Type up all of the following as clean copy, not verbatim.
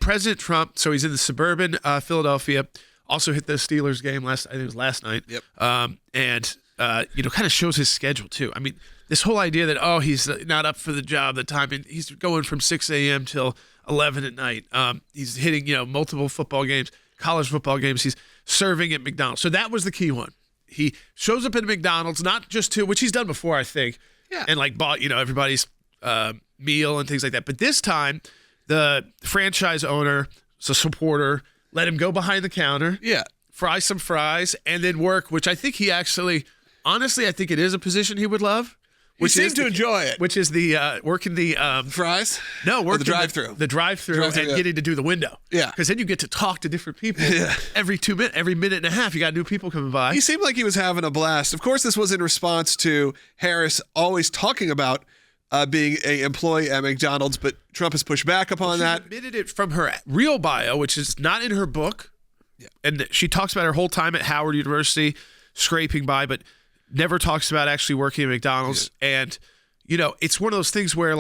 President Trump, so he's in the suburban Philadelphia, also hit the Steelers game I think it was last night. Yep. And kind of shows his schedule too. I mean, this whole idea that, he's not up for the job, the time, and he's going from 6 a.m. till 11 at night. He's hitting, multiple football games, college football games. He's serving at McDonald's. So that was the key one. He shows up at McDonald's, not just which he's done before, I think, and bought, everybody's meal and things like that. But this time, the franchise owner, the supporter, let him go behind the counter, fry some fries, and then work, which I think he actually, honestly, I think it is a position he would love. He seemed to enjoy it. Which is the working the fries? No, working the drive-thru. The drive-thru and getting to do the window. Yeah. Because then you get to talk to different people. Every minute and a half, you got new people coming by. He seemed like he was having a blast. Of course, this was in response to Harris always talking about being an employee at McDonald's, but Trump has pushed back upon that. She admitted it from her real bio, which is not in her book. Yeah. And she talks about her whole time at Howard University, scraping by, but never talks about actually working at McDonald's. Yeah. And, it's one of those things where,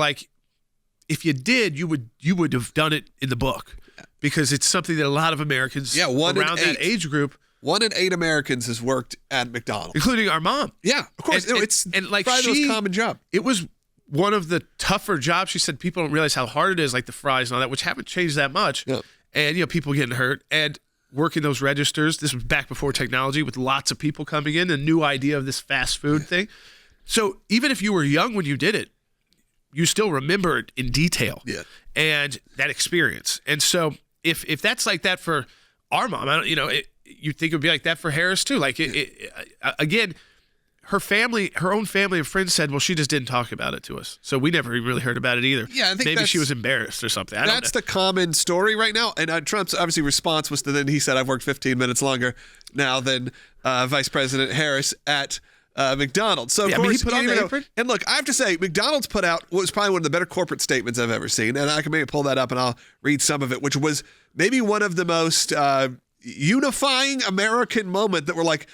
if you did, you would have done it in the book because it's something that a lot of Americans around that age group. 1 in 8 Americans has worked at McDonald's. Including our mom. Yeah, of course. It's probably the most common job. It was one of the tougher jobs. She said people don't realize how hard it is, like the fries and all that, which haven't changed that much. Yeah. And, people getting hurt. And working those registers. This was back before technology with lots of people coming in, a new idea of this fast food thing. So even if you were young when you did it, you still remember it in detail and that experience. And so if that's like that for our mom, you think it would be like that for Harris too. Again, her own family and friends said, well, she just didn't talk about it to us. So we never really heard about it either. Yeah, I think maybe she was embarrassed or something. That's the common story right now. And Trump's obviously response was he said, I've worked 15 minutes longer now than Vice President Harris at McDonald's. So, of course, he put on the apron. And look, I have to say, McDonald's put out what was probably one of the better corporate statements I've ever seen. And I can maybe pull that up and I'll read some of it, which was maybe one of the most unifying American moment that we're like,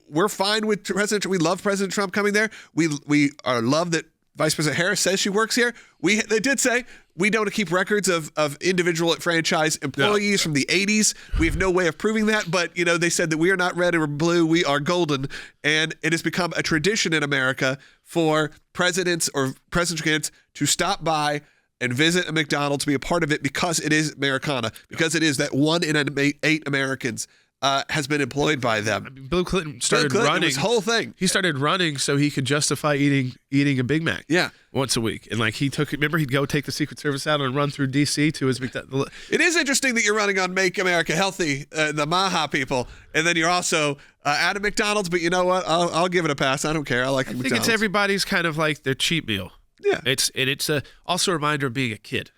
we're fine with President Trump. We love President Trump coming there. We are love that Vice President Harris says she works here. They did say we don't keep records of individual franchise employees from the 80s. We have no way of proving that. But, they said that we are not red or blue. We are golden. And it has become a tradition in America for presidents or presidential candidates to stop by and visit a McDonald's, be a part of it because it is Americana, because it is that 1 in 8 Americans has been employed by them. I mean, Bill Clinton started running. This whole thing. He started running so he could justify eating a Big Mac. Once a week, and remember he'd go take the Secret Service out and run through D.C. to his McDonald's. It is interesting that you're running on Make America Healthy, the Maha people, and then you're also at a McDonald's. But you know what? I'll give it a pass. I don't care. I think it's everybody's kind of like their cheat meal. Yeah, it's also a reminder of being a kid.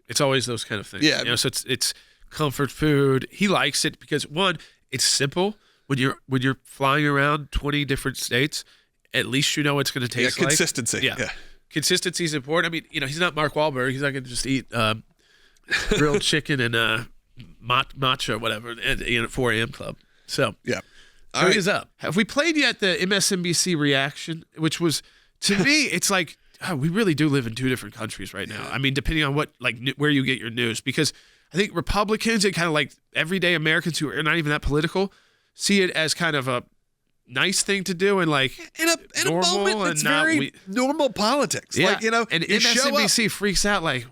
It's always those kind of things. Yeah, so it's comfort food. He likes it because one, it's simple. When you're flying around 20 different states, at least you know it's going to taste like. Consistency. Yeah. Consistency is important. I mean, he's not Mark Wahlberg. He's not going to just eat grilled chicken and matcha or whatever at 4 a.m. club. So yeah, so he is up. Have we played yet the MSNBC reaction, which was, to me, it's like, we really do live in 2 different countries right now. I mean, depending on where you get your news, because I think Republicans and kind of like everyday Americans who are not even that political see it as kind of a nice thing to do and in a moment it's very normal politics. Yeah. And MSNBC freaks out why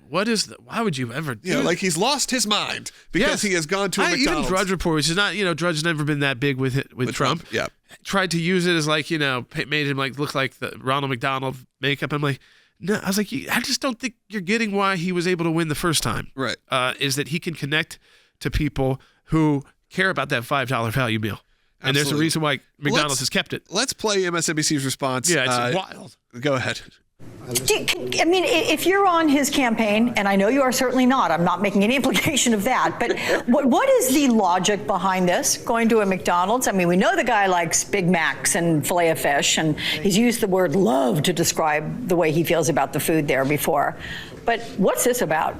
would you ever do that? He's lost his mind because he has gone to a McDonald's. Even Drudge Report, which is not, Drudge's never been that big with Trump. Yeah. Tried to use it as made him look like the Ronald McDonald makeup. I'm like, no, I was like, I just don't think you're getting why he was able to win the first time. Right. Is that he can connect to people who care about that $5 value meal. And Absolutely. There's a reason why McDonald's has kept it. Let's play MSNBC's response. Yeah, it's wild. Go ahead. I mean, if you're on his campaign, and I know you are certainly not, I'm not making any implication of that, but what is the logic behind this, going to a McDonald's? I mean, we know the guy likes Big Macs and filet of fish, and he's used the word love to describe the way he feels about the food there before. But what's this about?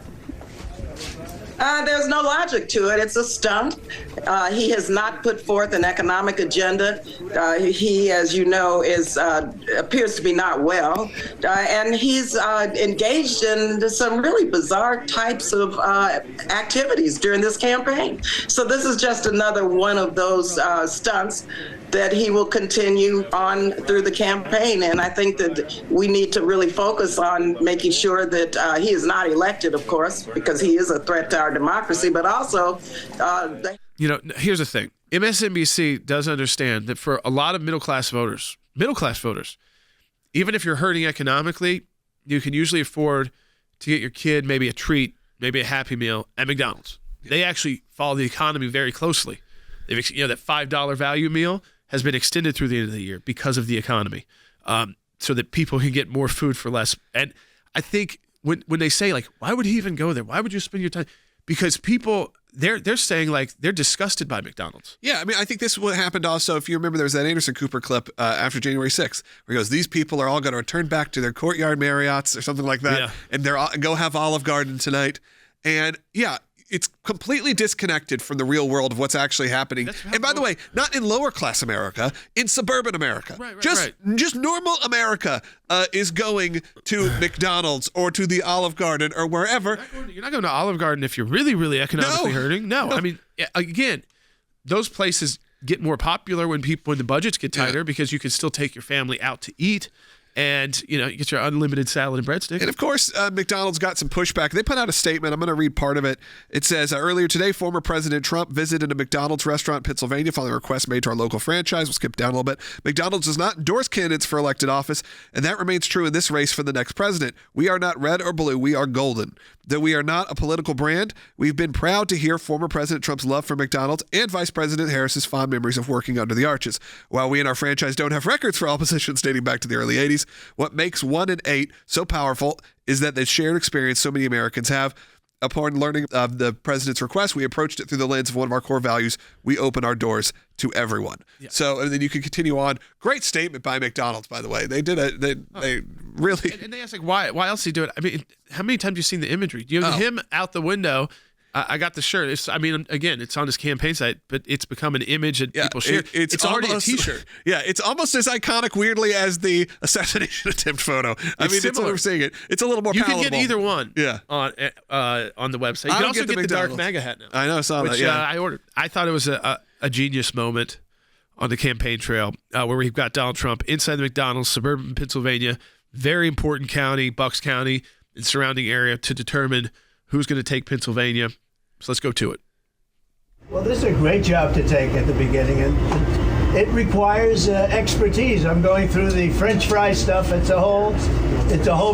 There's no logic to it. It's a stunt. He has not put forth an economic agenda. He, as you know, appears to be not well, and he's engaged in some really bizarre types of activities during this campaign. So this is just another one of those stunts that he will continue on through the campaign. And I think that we need to really focus on making sure that he is not elected, of course, because he is a threat to our democracy, but also... here's the thing. MSNBC does understand that for a lot of middle-class voters, even if you're hurting economically, you can usually afford to get your kid maybe a treat, maybe a Happy Meal at McDonald's. They actually follow the economy very closely. That $5 value meal has been extended through the end of the year because of the economy, so that people can get more food for less. And I think when they say, like, why would he even go there? Why would you spend your time? Because people, they're saying, like, they're disgusted by McDonald's. Yeah, I mean, I think this is what happened also. If you remember, there was that Anderson Cooper clip after January 6th where he goes, these people are all going to return back to their courtyard Marriotts or something like that, and they're all, go have Olive Garden tonight. And yeah, it's completely disconnected from the real world of what's actually happening. And by the way, not in lower class America, in suburban America. Just normal America is going to McDonald's or to the Olive Garden or wherever. You're not going to Olive Garden if you're really, really economically hurting. No. I mean, again, those places get more popular when the budgets get tighter because you can still take your family out to eat. And, you get your unlimited salad and breadsticks. And, of course, McDonald's got some pushback. They put out a statement. I'm going to read part of it. It says, earlier today, former President Trump visited a McDonald's restaurant in Pennsylvania following a request made to our local franchise. We'll skip down a little bit. McDonald's does not endorse candidates for elected office, and that remains true in this race for the next president. We are not red or blue. We are golden. Though we are not a political brand, we've been proud to hear former President Trump's love for McDonald's and Vice President Harris's fond memories of working under the arches. While we in our franchise don't have records for all positions dating back to the early 80s, what makes 1 and 8 so powerful is that the shared experience so many Americans have. Upon learning of the president's request, we approached it through the lens of one of our core values. We open our doors to everyone. Yeah. So, and then you can continue on. Great statement by McDonald's, by the way. They did it. They really. And they asked, like, why else did he do it? I mean, how many times have you seen the imagery? Him out the window. I got the shirt. It's on his campaign site, but it's become an image that people share. It's already almost, a T-shirt. Yeah, it's almost as iconic, weirdly, as the assassination attempt photo. It's what we're seeing it. It's a little more palatable. You can get either one. Yeah. On the website. You can also get the dark MAGA hat now. I know, I saw that. Yeah, I ordered. I thought it was a genius moment on the campaign trail where we've got Donald Trump inside the McDonald's, suburban Pennsylvania, very important county, Bucks County, and surrounding area to determine who's going to take Pennsylvania. So let's go to it. Well, this is a great job to take at the beginning, and it requires expertise. I'm going through the French fry stuff. It's a whole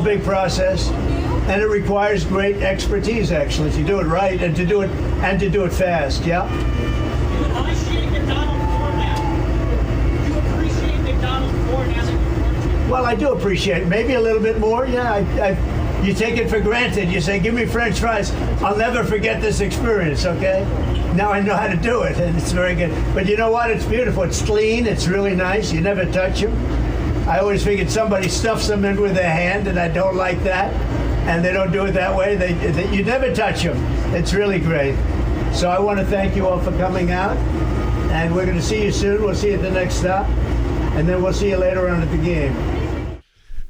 big process, and it requires great expertise actually to do it right and to do it fast. Yeah. You appreciate McDonald's more now. You appreciate McDonald's more now than you want to. Well, I do appreciate it. Maybe a little bit more. Yeah. You take it for granted. You say, give me French fries. I'll never forget this experience, okay? Now I know how to do it, and it's very good. But you know what? It's beautiful. It's clean. It's really nice. You never touch them. I always figured somebody stuffs them in with their hand, and I don't like that. And they don't do it that way. You never touch them. It's really great. So I want to thank you all for coming out. And we're going to see you soon. We'll see you at the next stop. And then we'll see you later on at the game.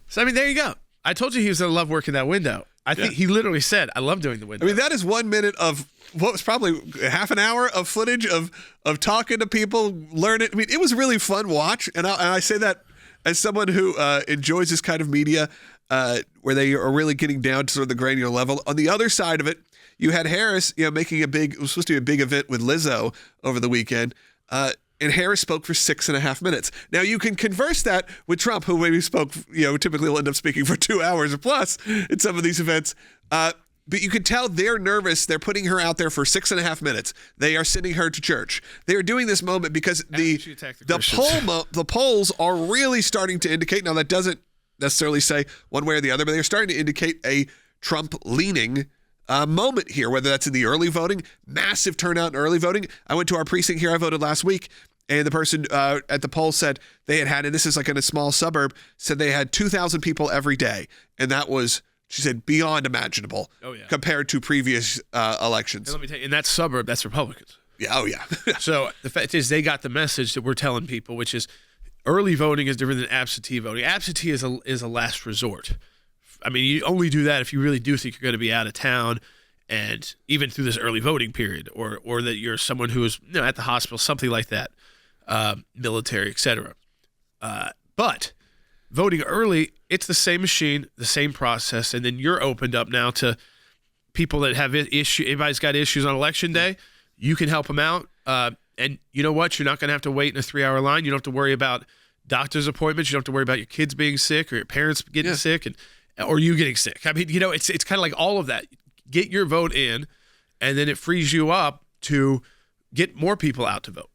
So, I mean, there you go. I told you he was going to love working that window. I think he literally said, I love doing the window. I mean, that is 1 minute of what was probably half an hour of footage of talking to people, learning. I mean, it was a really fun watch. And I say that as someone who enjoys this kind of media where they are really getting down to sort of the granular level. On the other side of it, you had Harris, making it was supposed to be a big event with Lizzo over the weekend. And Harris spoke for 6.5 minutes. Now, you can converse that with Trump, who maybe spoke, typically will end up speaking for 2 hours or plus in some of these events. But you can tell they're nervous. They're putting her out there for 6.5 minutes. They are sending her to church. They are doing this moment because the polls are really starting to indicate. Now, that doesn't necessarily say one way or the other, but they're starting to indicate a Trump-leaning moment here, whether that's in the early voting, massive turnout in early voting. I went to our precinct here. I voted last week, and the person at the poll said they had, and this is like in a small suburb, said they had 2,000 people every day, and that was She said beyond imaginable. Oh, yeah. Compared to previous elections. And let me tell you, in that suburb, that's Republicans. Yeah. Oh yeah. So the fact is, they got the message that we're telling people, which is early voting is different than absentee voting. Absentee is a last resort. I mean, you only do that if you really do think you're going to be out of town, and even through this early voting period, or that you're someone who is at the hospital, something like that, military, etc. But voting early, it's the same machine, the same process, and then you're opened up now to people that have issue. Everybody's got issues on election day. You can help them out, and you know what? You're not going to have to wait in a 3-hour line. You don't have to worry about doctor's appointments. You don't have to worry about your kids being sick or your parents getting sick, or you getting sick. I mean, it's kind of like all of that. Get your vote in, and then it frees you up to get more people out to vote.